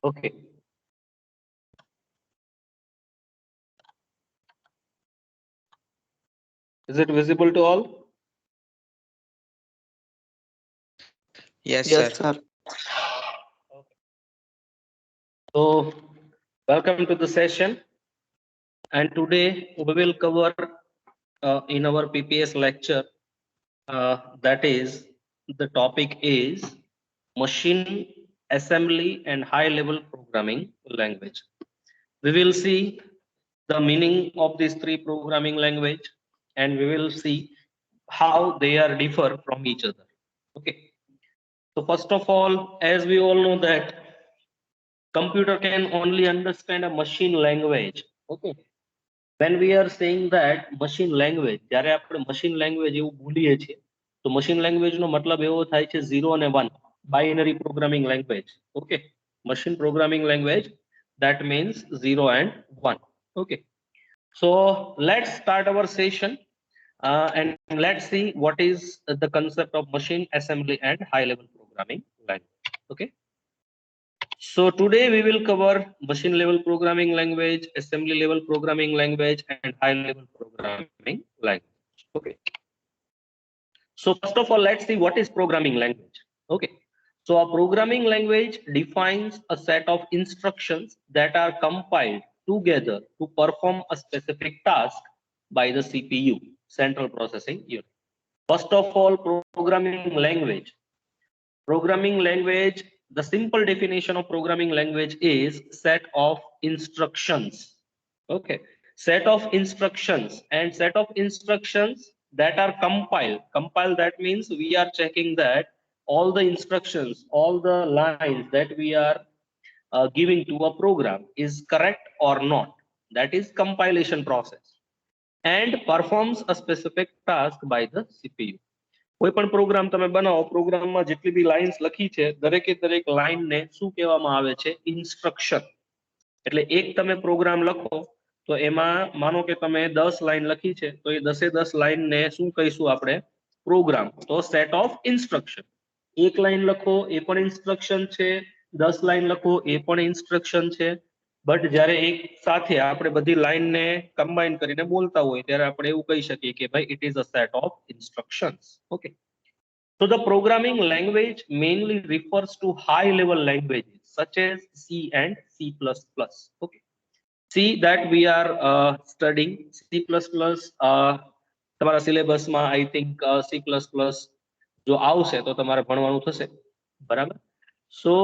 Okay. Is it visible to all? Yes, Yes, sir. sir. So, welcome to the session. And today we will cover in our PPS lecture, that is, the topic is machine assembly and high level programming language. We will see the meaning of these three programming language, and we will see how they are differ from each other. Okay. So first of all, as we all know that computer can only understand a machine language. Okay. When we are saying that machine language, જ્યારે આપણે machine language એવું બોલીએ છીએ તો machine language નો મતલબ એવો થાય છે 0 અને 1 binary programming language. Okay. Machine programming language, that means 0 and 1. Okay. So let's start our session and let's see what is the concept of machine assembly and high level programming language. Okay. So today we will cover machine level programming language, assembly level programming language, and high level programming language. Okay. So first of all, let's see what is programming language. Okay. So a programming language defines a set of instructions that are compiled together to perform a specific task by the CPU, Central Processing Unit. First of all, programming language. Programming language, the simple definition of programming language is set of instructions. Okay. Set of instructions, and set of instructions that are compiled. Compile, that means we are checking that all the instructions, all the lines that we are giving to a program is correct or not. That is compilation process. And performs a specific task by the CPU. કોઈ પણ programme તમે બનાવો, પ્રોગ્રામમાં જેટલી બી lines લખી છે દરેકે દરેક લાઇન ને શું કહેવામાં આવે છે? ઇન્સ્ટ્રક્શન. એટલે એક તમે પ્રોગ્રામ લખો તો એમાં માનો કે તમે 10 લાઈન લખી છે તો એ 10 લાઈન ને શું કહીશું આપણે? પ્રોગ્રામ. તો સેટ ઓફ ઇન્સ્ટ્રક્શન. એક લાઈન લખો એ પણ ઇન્સ્ટ્રક્શન છે, 10 લાઈન લખો એ પણ ઇન્સ્ટ્રક્શન છે. બટ જ્યારે એક સાથે આપણે બધી લાઈન ને કમ્બાઈન કરીને બોલતા હોય ત્યારે આપણે એવું કહી શકીએ કે ભાઈ it is a set of instructions. Okay. So the programming language mainly refers to high level languages such as C and C++. Okay. C that we are studying, C++, તમારા સિલેબસમાં I think C++ જો આવશે તો તમારે ભણવાનું થશે. બરાબર. So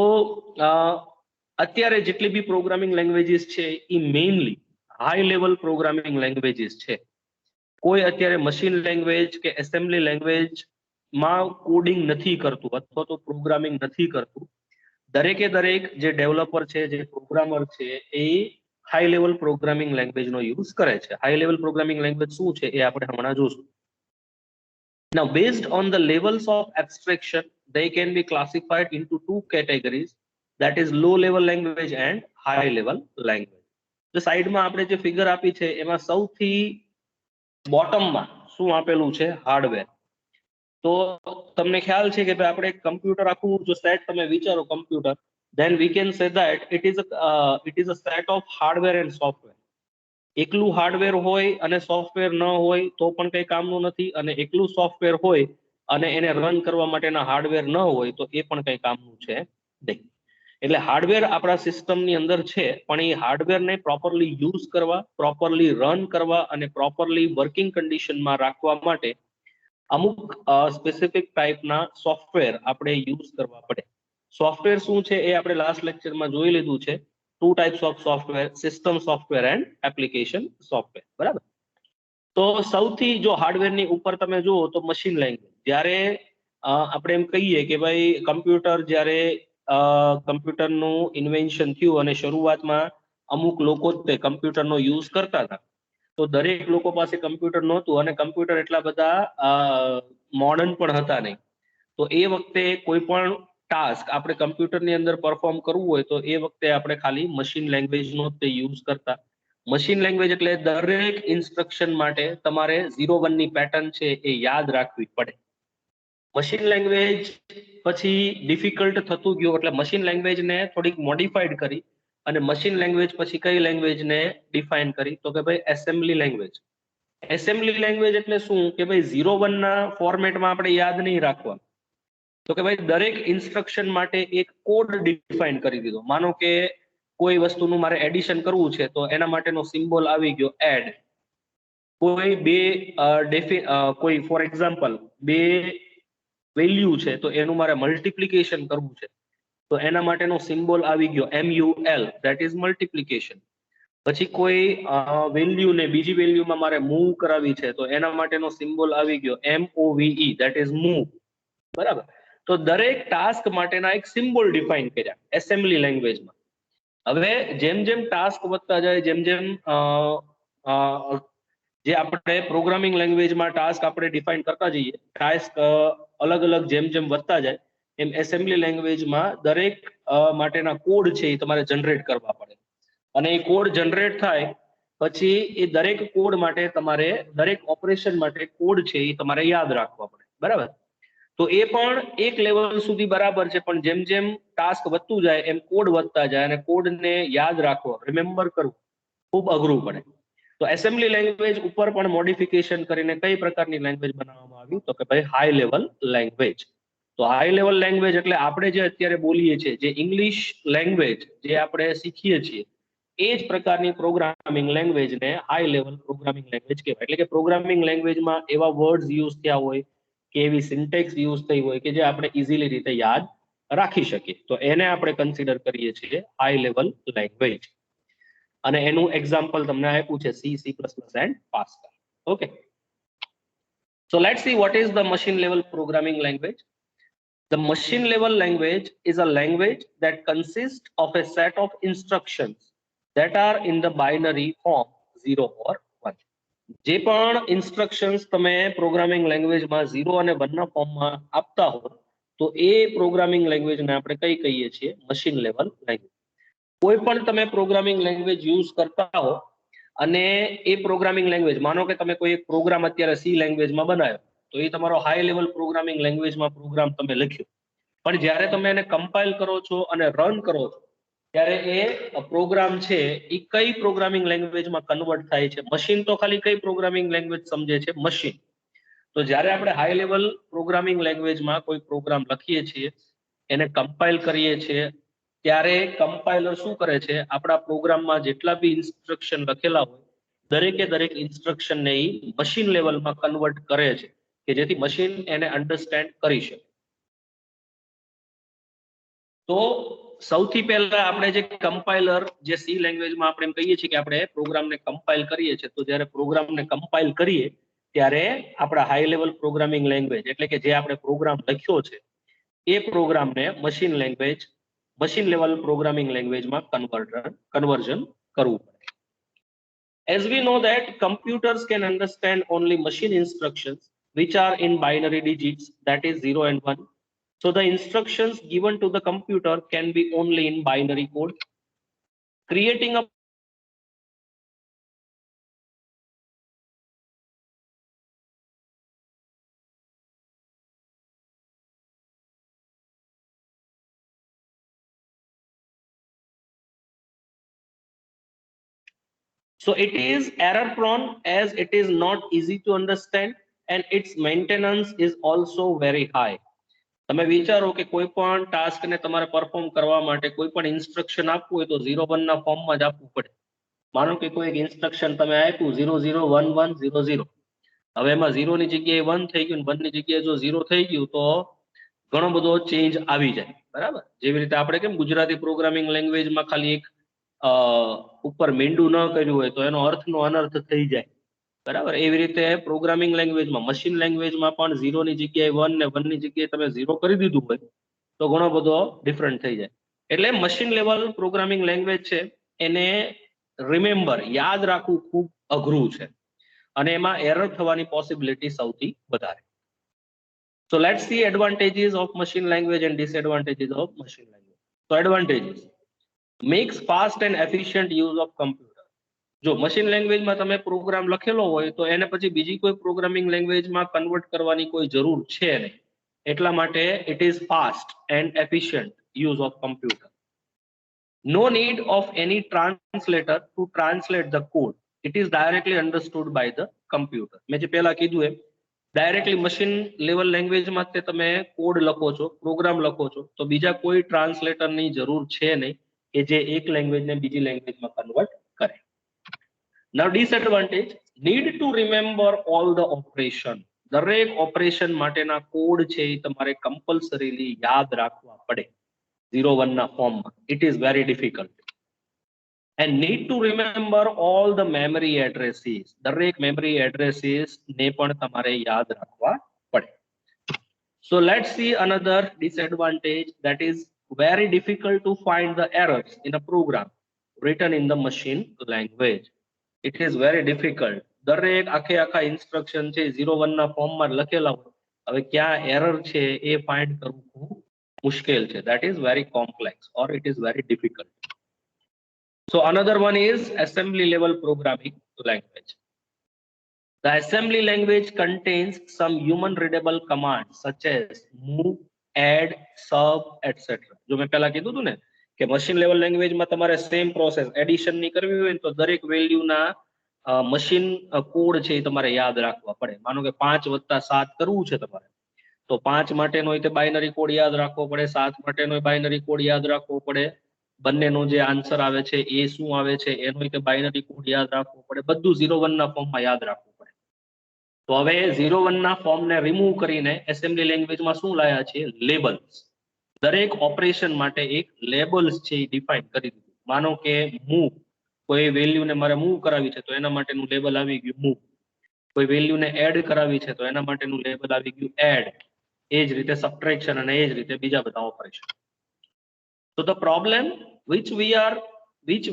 અત્યારે જેટલી બી પ્રોગ્રામિંગ લેંગ્વેજીસ છે એ mainly high level programming languages છે. કોઈ અત્યારે મશીન લેંગ્વેજ કે એસેમ્બલી લેંગ્વેજ માં કોડિંગ નથી કરતું અથવા તો પ્રોગ્રામિંગ નથી કરતું. દરેકે દરેક જે ડેવલપર છે, જે પ્રોગ્રામર છે, એ હાઈ લેવલ પ્રોગ્રામિંગ લેંગ્વેજનો યુઝ કરે છે. હાઈ લેવલ પ્રોગ્રામિંગ લેંગ્વેજ શું છે એ આપણે હમણાં જોશું. Now, based on the levels of abstraction, they can be classified into two categories, that is low level language and high level language. તો સાઈડમાં આપણે જે ફિગર આપી છે એમાં સૌથી બોટમમાં શું આપેલું છે? હાર્ડવેર. તો તમને ખ્યાલ છે કે આપણે કમ્પ્યુટર આખું જો સેટ તમે વિચારો computer, then we can say that it is a set of hardware and software. એકલું હાર્ડવેર હોય અને સોફ્ટવેર ન હોય તો પણ કઈ કામનું નથી, અને એકલું સોફ્ટવેર હોય અને એને રન કરવા માટેના હાર્ડવેર ન હોય તો એ પણ કઈ કામનું છે નહીં. એટલે હાર્ડવેર આપણા સિસ્ટમની અંદર છે, પણ એ હાર્ડવેરને પ્રોપરલી યુઝ કરવા, પ્રોપરલી રન કરવા અને પ્રોપરલી વર્કિંગ કન્ડિશનમાં રાખવા માટે અમુક સ્પેસિફિક ટાઈપના સોફ્ટવેર આપણે યુઝ કરવા પડે. સોફ્ટવેર શું છે એ આપણે લાસ્ટ લેક્ચરમાં જોઈ લીધું છે. Two types of software, system software and application software. બરાબર. તો સૌથી જો હાર્ડવેરની ઉપર તમે જુઓ તો મશીન લેંગ્વેજ. જ્યારે આપણે એમ કહીએ કે ભાઈ કમ્પ્યુટર જ્યારે કમ્પ્યુટરનું ઇન્વેન્શન થયું અને શરૂઆતમાં અમુક લોકો તે કમ્પ્યુટરનો યુઝ કરતા હતા, તો દરેક લોકો પાસે કમ્પ્યુટર નહોતું અને કમ્પ્યુટર એટલા બધા મોડર્ન પણ હતા નહીં. તો એ વખતે કોઈ પણ ટાસ્ક આપણે કમ્પ્યુટરની અંદર પરફોર્મ કરવું હોય તો એ વખતે આપણે ખાલી મશીન લેંગ્વેજનો તે યુઝ કરતા. મશીન લેંગ્વેજ એટલે દરેક ઇન્સ્ટ્રક્શન માટે તમારે 0-1 ની પેટર્ન છે એ યાદ રાખવી પડે. મશીન લેંગ્વેજ પછી ડિફિકલ્ટ થતું ગયું એટલે મશીન લેંગ્વેજ ને થોડીક મોડિફાઈડ કરી અને મશીન લેંગ્વેજ પછી કઈ લેંગ્વેજ ને ડિફાઇન કરી તો કે ભાઈ એસેમ્બલી લેંગ્વેજ. એસેમ્બલી લેંગ્વેજ એટલે શું કે ભાઈ 0-1 ના ફોર્મેટમાં આપણે યાદ નહીં રાખવાનું. તો કે ભાઈ દરેક ઇન્સ્ટ્રક્શન માટે એક કોડ ડિફાઇન કરી દીધો. માનો કે કોઈ વસ્તુનું મારે એડિશન કરવું છે તો એના માટેનો સિમ્બોલ આવી ગયો એડ. કોઈ કોઈ ફોર એક્ઝામ્પલ બે વેલ્યુ છે તો એનું મારે મલ્ટિપ્લિકેશન કરવું છે તો એના માટેનો સિમ્બોલ આવી ગયો MUL, ધેટ ઇઝ મલ્ટિપ્લિકેશન. પછી કોઈ વેલ્યુ ને બીજી વેલ્યુમાં મારે મૂવ કરાવી છે તો એના માટેનો સિમ્બોલ આવી ગયો MOVE, ધેટ ઇઝ મૂવ. બરાબર. તો દરેક ટાસ્ક માટેના એક સિમ્બોલ ડિફાઇન કર્યા એસેમ્બલી લેંગ્વેજમાં. હવે જેમ જેમ ટાસ્ક વધતા જાય, જેમ જેમ જે આપણે પ્રોગ્રામિંગ લેંગ્વેજમાં ટાસ્ક આપણે ડિફાઇન કરતા જઈએ, ટાસ્ક અલગ અલગ જેમ જેમ વધતા જાય એમ એસેમ્બલી લેંગ્વેજમાં દરેક માટેના કોડ છે એ તમારે જનરેટ કરવા પડે. અને એ કોડ જનરેટ થાય પછી એ દરેક કોડ માટે તમારે દરેક ઓપરેશન માટે કોડ છે એ તમારે યાદ રાખવા પડે. બરાબર. તો એ પણ એક લેવલ સુધી બરાબર છે, પણ જેમ જેમ ટાસ્ક વધતું જાય એમ કોડ વધતા જાય અને કોડને યાદ રાખવો, રિમેમ્બર કરવું ખૂબ અઘરું પડે. તો એસેમ્બલી લેંગ્વેજ ઉપર પણ મોડિફિકેશન કરીને કઈ પ્રકારની લેંગ્વેજ બનાવવામાં આવી તો કે ભાઈ હાઈ લેવલ લેંગ્વેજ. તો હાઈ લેવલ લેંગ્વેજ એટલે આપણે જે અત્યારે બોલીએ છીએ, જે ઇંગ્લિશ લેંગ્વેજ જે આપણે શીખીએ છીએ એ જ પ્રકારની પ્રોગ્રામિંગ લેંગ્વેજને હાઈ લેવલ પ્રોગ્રામિંગ લેંગ્વેજ કહેવાય. એટલે કે પ્રોગ્રામિંગ લેંગ્વેજમાં એવા વર્ડ્સ યુઝ થયા હોય કે એવી સિન્ટેક્સ યુઝ થઈ હોય કે જે આપણે ઇઝીલી રીતે યાદ રાખી શકીએ, તો એને આપણે કન્સિડર કરીએ છીએ હાઈ લેવલ લેંગ્વેજ. અને એનું એક્ઝામ્પલ તમને આપ્યું છે C, C++ and pascal. Okay, so let's see what is the machine level programming language. The machine level language is a language that consists of a set of instructions that are in the binary form 0 or 1. જે પણ instructions તમે programming લેંગ્વેજમાં 0 અને 1 ના ફોર્મમાં આપતા હો તો એ પ્રોગ્રામિંગ લેંગ્વેજને આપણે કઈ કહીએ છીએ? Machine level language. કોઈ પણ તમે પ્રોગ્રામિંગ લેંગ્વેજ યુઝ કરતા હો અને એ પ્રોગ્રામિંગ લેંગ્વેજ, માનો કે તમે કોઈ એક પ્રોગ્રામ અત્યારે C લેંગ્વેજમાં બનાવ્યો તો એ તમારો હાઈ લેવલ પ્રોગ્રામિંગ લેંગ્વેજમાં પ્રોગ્રામ તમે લખ્યો, પણ જ્યારે તમે એને કમ્પાઇલ કરો છો અને રન કરો છો ત્યારે એ પ્રોગ્રામ છે એ કઈ પ્રોગ્રામિંગ લેંગ્વેજમાં કન્વર્ટ થાય છે? મશીન તો ખાલી કઈ પ્રોગ્રામિંગ લેંગ્વેજ સમજે છે? મશીન. તો જ્યારે આપણે હાઈ લેવલ પ્રોગ્રામિંગ લેંગ્વેજમાં કોઈ પ્રોગ્રામ લખીએ છીએ, એને કમ્પાઇલ કરીએ છીએ, ત્યારે કમ્પાઇલર શું કરે છે? આપણા પ્રોગ્રામમાં જેટલા બી ઇન્સ્ટ્રક્શન લખેલા હોય દરેકે દરેક ઇન્સ્ટ્રક્શનને એ મશીન લેવલમાં કન્વર્ટ કરે છે કે જેથી મશીન એને અન્ડરસ્ટેન્ડ કરી શકે. તો સૌથી પહેલા આપણે જે કમ્પાઇલર, જે C લેંગ્વેજમાં આપણે એમ કહીએ છીએ કે આપણે પ્રોગ્રામને કમ્પાઇલ કરીએ છીએ, તો જ્યારે પ્રોગ્રામને કમ્પાઇલ કરીએ ત્યારે આપણા હાઈ લેવલ પ્રોગ્રામિંગ લેંગ્વેજ એટલે કે જે આપણે પ્રોગ્રામ લખ્યો છે એ પ્રોગ્રામને મશીન લેવલ પ્રોગ્રામિંગ લેંગ્વેજમાં કન્વર્ઝન કરવું પડે. As we know that computers can understand only machine instructions which are in binary digits, that is 0 and 1. So the instructions given to the computer can be only in binary code. Creating a So it is error prone as it is not easy to understand and its maintenance is also very high. તમે વિચારો કે કોઈ પણ task ને તમારે perform કરવા માટે કોઈ પણ ઇન્સ્ટ્રક્શન આપવું હોય તો 0-1 ના ફોર્મમાં જ આપવું પડે. માનો કે કોઈ એક ઇન્સ્ટ્રક્શન તમે આપ્યું 001100, હવે એમાં 0 ની જગ્યાએ 1 થઈ ગયું, 1 ની જગ્યાએ જો 0 થઈ ગયું તો ઘણો બધો ચેન્જ આવી જાય. બરાબર. જેવી રીતે આપણે કેમ ગુજરાતી પ્રોગ્રામિંગ લેંગ્વેજમાં ખાલી એક ઉપર મીંડું ન કર્યું હોય તો એનો અર્થનો અનર્થ થઈ જાય. બરાબર. એવી રીતે પ્રોગ્રામિંગ લેંગ્વેજમાં, મશીન લેંગ્વેજમાં પણ 0 ની જગ્યાએ 1 ને 1 ની જગ્યાએ તમે 0 કરી દીધું હોય તો ઘણો બધો ડિફરન્ટ થઈ જાય. એટલે મશીન લેવલ પ્રોગ્રામિંગ લેંગ્વેજ છે એને રિમેમ્બર, યાદ રાખવું ખૂબ અઘરું છે અને એમાં એરર થવાની પોસિબિલિટી સૌથી વધારે. So let's see advantages of machine language and disadvantages of machine language. So advantages: makes fast and efficient use of computer. જો મશીન લેંગ્વેજમાં તમે પ્રોગ્રામ લખેલો હોય તો એને પછી બીજી કોઈ પ્રોગ્રામિંગ લેંગ્વેજમાં કન્વર્ટ કરવાની કોઈ જરૂર છે નહીં. એટલા માટે it is fast and efficient use of computer. No need of any translator to translate the code. It is directly understood by the computer. મેં જે પહેલા કીધું એમ ડાયરેક્ટલી મશીન લેવલ લેંગ્વેજમાં તે તમે કોડ લખો છો, પ્રોગ્રામ લખો છો, તો બીજા કોઈ ટ્રાન્સલેટરની જરૂર છે નહીં કે જે એક લેંગ્વેજને બીજી લેંગ્વેજમાં કન્વર્ટ કરે. Now disadvantage, need to remember all the operation. દરેક ઓપરેશન માટેના કોડ છે એ તમારે કમ્પલસરીલી યાદ રાખવા પડે 01 ના ફોર્મમાં. It is very difficult. And need to remember all the memory addresses. દરેક memory addresses ને પણ તમારે યાદ રાખવા પડે. So let's see another disadvantage, that is very difficult to find the errors in a program written in the machine language. It is very difficult. દરેક આખે આખા ઇન્સ્ટ્રક્શન છે 01 ના ફોર્મમાં લખેલા હોય, હવે ક્યાં એરર છે એ ફાઇન્ડ કરવું ખૂબ મુશ્કેલ છે. That is very complex or it is very difficult. So another one is assembly level programming language. The assembly language contains some human readable commands such as move, add, sub, etc. જો મેં પહેલા કીધું હતું ને કે machine level લેંગ્વેજમાં તમારે same process addition ની કરવી હોય તો દરેક વેલ્યુના મશીન કોડ છે એ તમારે યાદ રાખવા પડે. માનો કે 5 + 7 કરવું છે તમારે, તો 5 માટેનો તે બાઇનરી કોડ યાદ રાખવો પડે, 7 માટેનો બાઇનરી કોડ યાદ રાખવો પડે, બંનેનો જે આન્સર આવે છે એ શું આવે છે એનો તે બાઇનરી કોડ યાદ રાખવો પડે, બધું 01 ના ફોર્મમાં યાદ રાખવું પડે. તો હવે 01 ના ફોર્મને રિમૂવ કરીને એસેમ્બલી લેંગ્વેજમાં શું લાયા છે? લેબલ્સ. દરેક ઓપરેશન માટે એક લેબલ્સ છે એ ડિફાઇન કરી દીધું. માનો કે મૂવ, કોઈ વેલ્યુને મારે મૂવ કરાવી છે તો એના માટેનું લેબલ આવી ગયું મૂવ. કોઈ વેલ્યુને એડ કરાવી છે તો એના માટેનું લેબલ આવી ગયું એડ. એ જ રીતે સબટ્રેક્શન અને એ જ રીતે બીજા બધા operation. So the problem which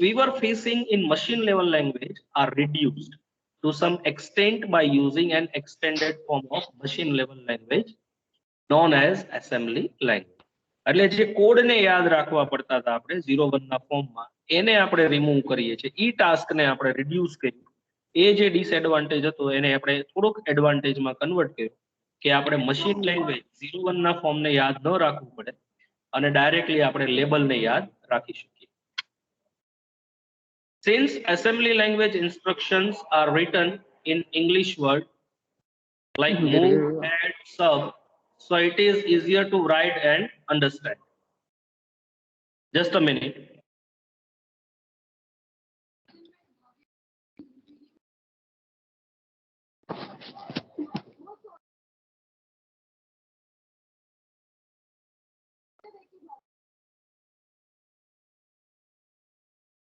we were facing in machine level language are reduced to some extent by using an extended form of machine level language known as assembly language. એટલે જે કોડને યાદ રાખવા પડતા હતા આપણે 01 ના ફોર્મમાં, એને આપણે રિમૂવ કરીએ છીએ. ઈ ટાસ્કને આપણે રિડ્યુસ કર્યું. એ જે ડિસએડવાન્ટેજ હતો એને આપણે થોડોક એડવાન્ટેજમાં કન્વર્ટ કર્યો કે આપણે મશીન લેંગ્વેજ 01 ના ફોર્મને યાદ ન રાખવું પડે અને ડાયરેક્ટલી આપણે લેબલને યાદ રાખી શકીએ. Since assembly language instructions are written in English word like move, add, sub, so it is easier to write and understand. Just a minute.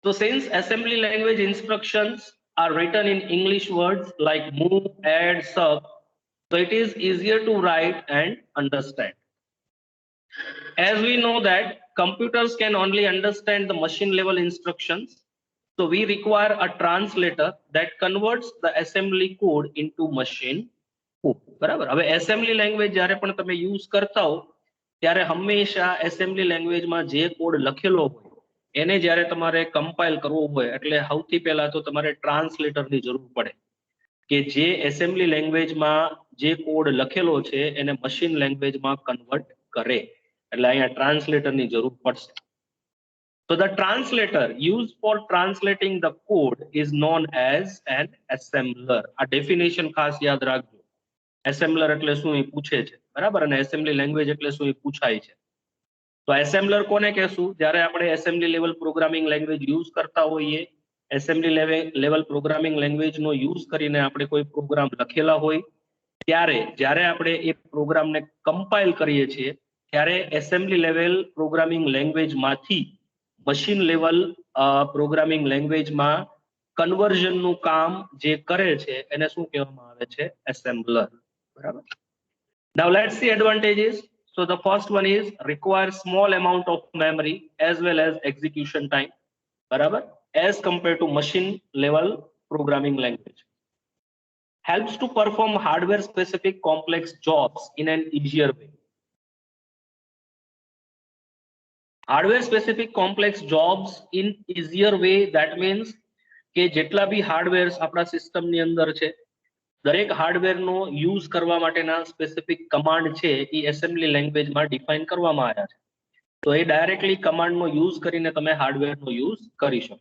So since assembly language instructions are written in English words like move, add, sub, so it is easier to write and understand. As we know that computers can only understand the machine level instructions, so we require a translator that converts the assembly code into machine code. બરાબર. હવે assembly language જ્યારે પણ તમે use કરતા હો ત્યારે હંમેશા assembly languageમાં જે કોડ લખેલો હોય એને જ્યારે તમારે કમ્પાઇલ કરવો હોય એટલે સૌથી પહેલા તો તમારે ટ્રાન્સલેટરની જરૂર પડે કે જે એસેમ્બલી લેંગ્વેજમાં જે કોડ લખેલો છે એને મશીન લેંગ્વેજમાં કન્વર્ટ કરે. એટલે અહીંયા ટ્રાન્સલેટરની જરૂર પડશે. So the translator used for translating the code is known as an assembler. આ ડેફિનેશન ખાસ યાદ રાખજો. એસેમ્બલર એટલે શું એ પૂછે છે, બરાબર, અને એસેમ્બલી લેંગ્વેજ એટલે શું એ પૂછાય છે. તો એસેમ્બલર કોને કહેશું? જ્યારે આપણે assembly level programming language use કરતા હોઈએ, એસેમ્બલી લેવલ પ્રોગ્રામિંગ લેંગ્વેજનો યુઝ કરીને આપણે કોઈ પ્રોગ્રામ લખેલા હોય ત્યારે જ્યારે આપણે એ પ્રોગ્રામને કમ્પાઇલ કરીએ છીએ ત્યારે એસેમ્બલી લેવલ પ્રોગ્રામિંગ લેંગ્વેજમાંથી મશીન લેવલ પ્રોગ્રામિંગ લેંગ્વેજમાં કન્વર્ઝનનું કામ જે કરે છે એને શું કહેવામાં આવે છે? એસેમ્બલર. બરાબર. Now let's see advantages. So the first one is require small amount of memory as well as execution time, barabar, as compared to machine level programming language. Helps to perform hardware specific complex jobs in an easier way. Hardware specific complex jobs in easier way, that means કે જેટલા બી હાર્ડવેર્સ આપણા સિસ્ટમની અંદર છે દરેક હાર્ડવેરનો use કરવા માટેના specific command છે એ એસેમ્બલી લેંગ્વેજમાં ડિફાઇન કરવામાં આવ્યા છે. તો એ ડાયરેક્ટલી કમાન્ડનો યુઝ કરીને તમે હાર્ડવેરનો યુઝ કરી શકો.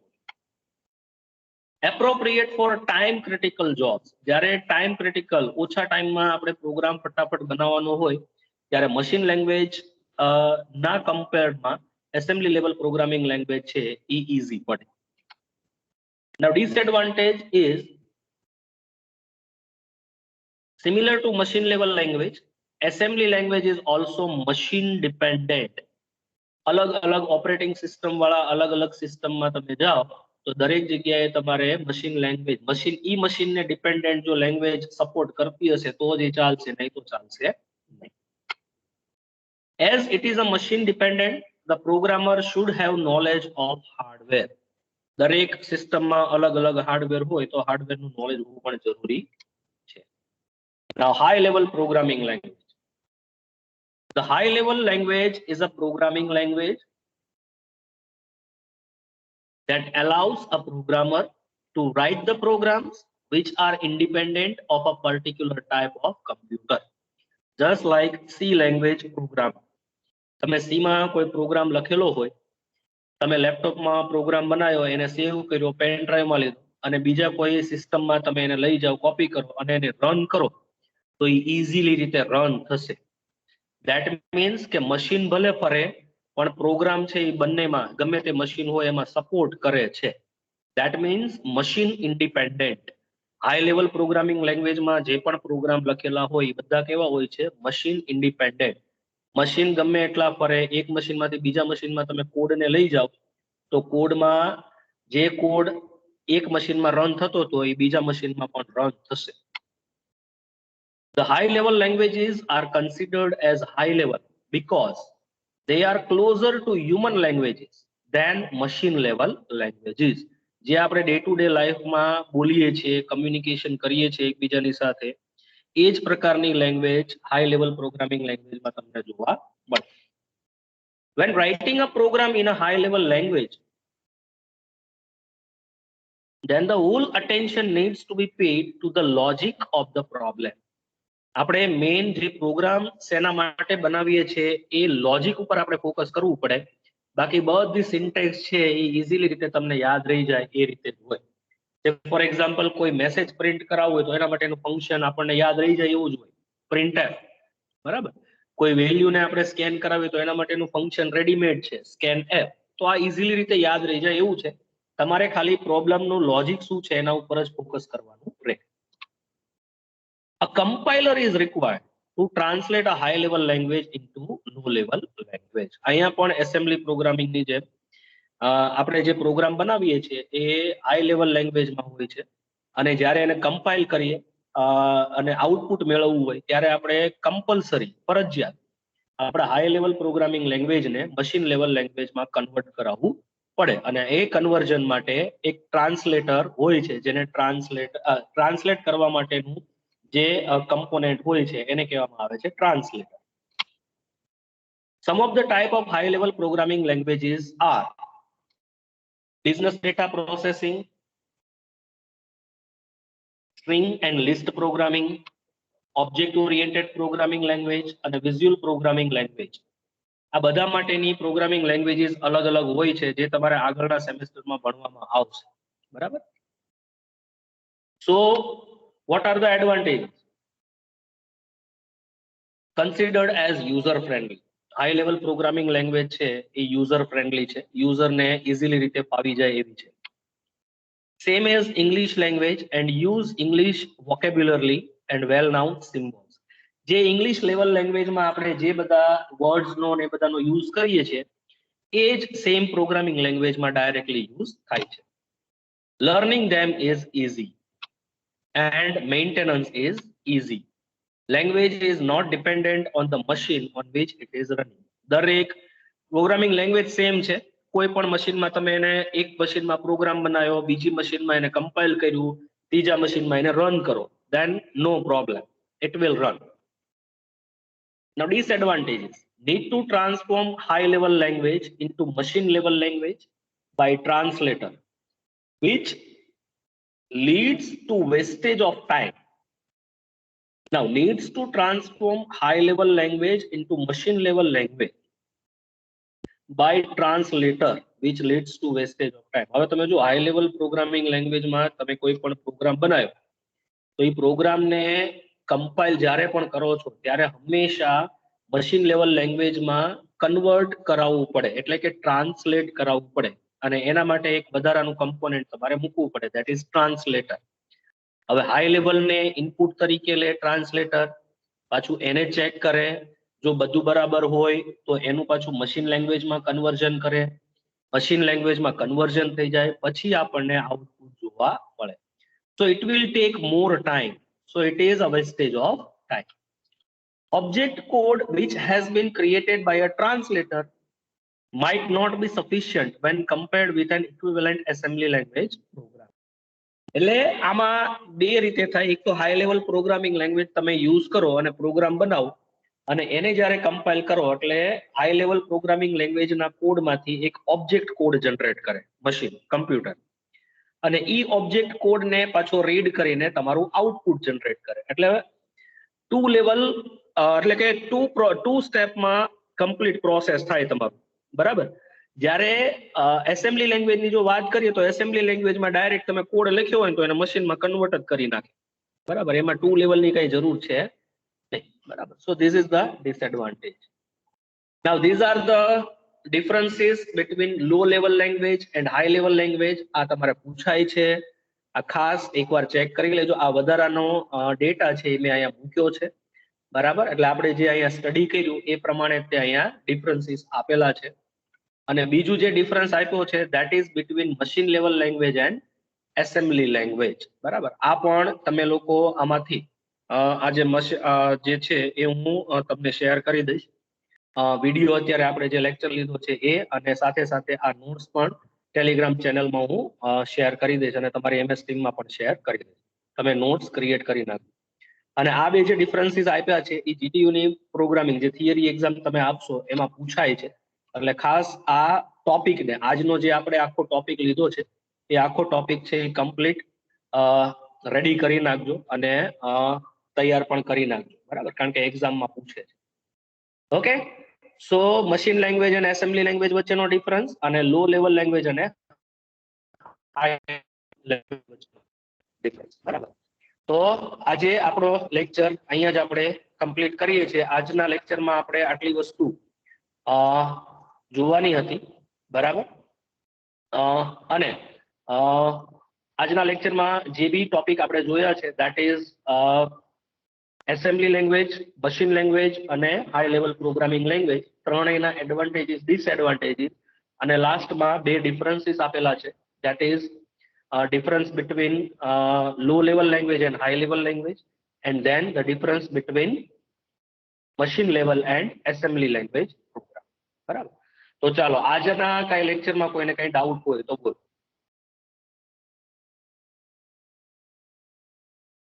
Appropriate for time critical jobs. જ્યારે ટાઈમ ક્રિટિકલ ઓછા ટાઈમમાં આપણે પ્રોગ્રામ ફટાફટ બનાવવાનો હોય ત્યારે મશીન લેંગ્વેજ ના કમ્પેરમાં એસેમ્બલી લેવલ પ્રોગ્રામિંગ લેંગ્વેજ છે એ ઈઝી પડે. Now disadvantage is similar to machine level language, assembly language is also machine dependent. અલગ અલગ ઓપરેટિંગ સિસ્ટમ વાળા અલગ અલગ સિસ્ટમમાં તમે જાઓ તો દરેક જગ્યાએ તમારે મશીન લેંગ્વેજ મશીનને ડિપેન્ડન્ટ જો લેંગ્વેજ સપોર્ટ કરતી હશે તો જ એ ચાલશે, નહીં તો ચાલશે નહીં. As it is a machine dependent, the programmer should have knowledge of hardware. દરેક સિસ્ટમમાં અલગ અલગ હાર્ડવેર હોય તો હાર્ડવેરનું નોલેજ હોવું પણ જરૂરી છે. Now high level programming language. The high level language is a programming language that allows a programmer to write the programs which are independent of a particular type of computer. Just like C language program. તમે C માં કોઈ programme લખેલો હોય, તમે લેપટોપમાં programme બનાવ્યો, એને સેવ કર્યો, પેન ડ્રાઈવમાં લીધો અને બીજા કોઈ સિસ્ટમમાં તમે એને લઈ જાઓ, કોપી કરો અને એને રન કરો તો એ ઇઝીલી રીતે રન થશે. ધેટ મીન્સ કે મશીન ભલે ફરે પણ પ્રોગ્રામ છે એ બંનેમાં ગમે તે મશીન હોય એમાં સપોર્ટ કરે છે. That means machine independent. High level programming લેંગ્વેજમાં જે પણ પ્રોગ્રામ લખેલા હોય એ બધા કેવા હોય છે? Machine independent. મશીન ગમે એટલા ફરે, એક મશીનમાંથી બીજા મશીનમાં તમે કોડને લઈ જાઓ તો કોડમાં જે કોડ એક મશીનમાં રન થતો હતો એ બીજા મશીનમાં પણ રન થશે. The high level languages are considered as high level because they are closer to human languages than machine level languages. જે આપણે ડે ટુ ડે લાઈફમાં બોલીએ છીએ, કમ્યુનિકેશન કરીએ છીએ એકબીજાની સાથે, એ જ પ્રકારની લેંગ્વેજ હાઈ લેવલ પ્રોગ્રામિંગ લેંગ્વેજમાં તમને જોવા મળે. When writing a program in a high level language, then the whole attention needs to be paid to the logic of the problem. આપણે મેઇન જે પ્રોગ્રામ શેના માટે બનાવીએ છીએ એ લોજિક ઉપર આપણે ફોકસ કરવું પડે. બાકી બધી સિન્ટેક્સ છે એ ઇઝીલી રીતે તમને યાદ રહી જાય એ રીતે જ હોય. ફોર એક્ઝામ્પલ કોઈ મેસેજ પ્રિન્ટ કરાવવું હોય તો એના માટેનું ફંક્શન આપણને યાદ રહી જાય એવું જ હોય, પ્રિન્ટફ. બરાબર? કોઈ વેલ્યુને આપણે સ્કેન કરાવીએ તો એના માટેનું ફંક્શન રેડીમેડ છે, સ્કેન એફ. તો આ ઇઝીલી રીતે યાદ રહી જાય એવું છે. તમારે ખાલી પ્રોબ્લેમનું લોજિક શું છે એના ઉપર જ ફોકસ કરવાનું રહે. A compiler is required to translate a high level language into low level language. અહીંયા પણ એસેમ્બલી પ્રોગ્રામિંગની જેમ આપણે જે પ્રોગ્રામ બનાવીએ છીએ એ હાઈ લેવલ લેંગ્વેજમાં હોય છે અને જ્યારે એને કમ્પાઇલ કરીએ અને આઉટપુટ મેળવવું હોય ત્યારે આપણે કમ્પલસરી ફરજિયાત આપણે હાઈ લેવલ પ્રોગ્રામિંગ લેંગ્વેજને મશીન લેવલ લેંગ્વેજમાં કન્વર્ટ કરાવવું પડે. અને એ કન્વર્ઝન માટે એક ટ્રાન્સલેટર હોય છે જેને ટ્રાન્સલેટ કરવા માટેનું જે કમ્પોનેન્ટ હોય છે એને કહેવામાં આવે છે translator. Some of the type of high level programming languages are business data processing, string and list programming, object oriented programming language અને visual programming language. આ બધા માટેની પ્રોગ્રામિંગ લેંગ્વેજીસ અલગ અલગ હોય છે જે તમારે આગળના સેમેસ્ટરમાં ભણવામાં આવશે. બરાબર? So what are the advantages? Considered as user friendly. High level programming language છે એ યુઝર ફ્રેન્ડલી છે, યુઝરને ઇઝીલી રીતે ફાવી જાય એવી છે. Same as English language and use English vocabulary and well known symbols. જે ઇંગ્લિશ લેવલ લેંગ્વેજમાં આપણે જે બધા વર્ડ્સનો ને બધાનો યુઝ કરીએ છીએ એ જ સેમ પ્રોગ્રામિંગ લેંગ્વેજમાં ડાયરેક્ટલી યુઝ થાય છે. Learning them is easy and maintenance is easy. Language is not dependent on the machine on which it is running. દરેક પ્રોગ્રામિંગ લેંગ્વેજ સેમ છે. કોઈ પણ મશીનમાં તમે એને એક મશીનમાં પ્રોગ્રામ બનાવ્યો, બીજી મશીનમાં એને કમ્પાઇલ કર્યું, ત્રીજા મશીનમાં એને રન કરો, then no problem, it will run. Now disadvantages: need to transform high level language into machine level language by translator, which leads to wastage of time Now needs to transform high level language into machine level language by translator which leads to wastage of time. હવે તમે જો high level programming લેંગ્વેજમાં તમે કોઈ પણ programme બનાવ્યો તો એ પ્રોગ્રામને કમ્પાઇલ જ્યારે પણ કરો છો ત્યારે હંમેશા મશીન લેવલ લેંગ્વેજમાં કન્વર્ટ કરાવવું પડે, એટલે કે ટ્રાન્સલેટ કરાવવું પડે, અને એના માટે એક વધારાનું કમ્પોનેન્ટ તમારે મૂકવું પડે, ધેટ ઇઝ ટ્રાન્સલેટર. હવે હાઈ લેવલને ઇનપુટ તરીકે લે ટ્રાન્સલેટર, પાછું એને ચેક કરે, જો બધું બરાબર હોય તો એનું પાછું મશીન લેંગ્વેજમાં કન્વર્ઝન કરે, મશીન લેંગ્વેજમાં કન્વર્ઝન થઈ જાય પછી આપણને આઉટપુટ જોવા મળે. So it will take more time. So it is a wastage of time. Object code which has been created by a translator might not be sufficient when compared with an equivalent assembly language program. એટલે આમાં બે રીતે થાય. એક તો high level programming language તમે use કરો અને પ્રોગ્રામ બનાવો અને એને જ્યારે કમ્પાઇલ કરો એટલે હાઈ લેવલ પ્રોગ્રામિંગ લેંગ્વેજના કોડમાંથી એક ઓબ્જેક્ટ કોડ જનરેટ કરે મશીન કમ્પ્યુટર, અને ઈ ઓબ્જેક્ટ કોડ ને પાછો રીડ કરીને તમારું આઉટપુટ જનરેટ કરે. એટલે ટુ લેવલ એટલે કે ટુ સ્ટેપમાં કમ્પ્લીટ પ્રોસેસ થાય તમારું, બરાબર. જ્યારે એસેમ્બલી લેંગ્વેજની જો વાત કરીએ તો એસેમ્બલી લેંગ્વેજમાં ડાયરેક્ટ તમે કોડ લખ્યો હોય તો એને મશીનમાં કન્વર્ટ જ કરી નાખે, બરાબર. એમાં ટુ લેવલની કઈ જરૂર છે નહીં, બરાબર. So this is the disadvantage. Now these are the differences between low level language and high level language. આ તમારે પૂછાય છે, આ ખાસ એકવાર ચેક કરી લેજો. આ વધારાનો ડેટા છે એ મેં અહીંયા મૂક્યો છે, બરાબર. એટલે આપણે જે અહીંયા સ્ટડી કર્યું એ પ્રમાણે તે અહીંયા ડિફરન્સીસ આપેલા છે. અને બીજું જે ડિફરન્સ આપ્યો છે that is between machine level language and assembly language, બરાબર. આ પણ તમે લોકો આમાંથી આ જે છે એ હું તમને શેર કરી દઈશ. વિડીયો અત્યારે આપણે જે લેક્ચર લીધો છે એ, અને સાથે સાથે આ નોટ્સ પણ ટેલિગ્રામ ચેનલમાં હું શેર કરી દઈશ અને તમારી MS ટીમમાં પણ શેર કરી દઈશ. તમે નોટ્સ ક્રિએટ કરી નાખો. અને આ બે જે ડિફરન્સીસ આપ્યા છે એ GTU ની પ્રોગ્રામિંગ જે થિયરી એક્ઝામ તમે આપશો એમાં પૂછાય છે. એટલે ખાસ આ ટોપિકને, આજનો જે આપણે આખો ટોપિક લીધો છે એ આખો ટોપિક છે એ કમ્પ્લીટ રેડી કરી નાખજો અને તૈયાર પણ કરી નાખજો, બરાબર. કારણ કે એક્ઝામમાં પૂછે છે. ઓકે, સો મશીન લેંગ્વેજ અને એસેમ્બલી લેંગ્વેજ વચ્ચેનો ડિફરન્સ અને લો લેવલ લેંગ્વેજ અને હાઈ લેવલ વચ્ચેનો ડિફરન્સ, બરાબર. તો આજે આપણો લેક્ચર અહીંયા જ આપણે કમ્પ્લીટ કરીએ છીએ. આજના લેક્ચરમાં આપણે આટલી વસ્તુ જોવાની હતી, બરાબર. અને આજના લેક્ચરમાં જે બી ટોપિક આપણે જોયા છે that is assembly language, machine language અને હાઈ લેવલ પ્રોગ્રામિંગ લેંગ્વેજ, ત્રણેયના એડવાન્ટેજીસ, ડિસએડવાન્ટેજીસ, અને લાસ્ટમાં બે ડિફરન્સીસ આપેલા છે that is difference between low level language and high level language, and then the difference between machine level and assembly language program, બરાબર. તો ચાલો આજના કઈ લેક્ચરમાં કોઈને કઈ ડાઉટ હોય તો બોલો.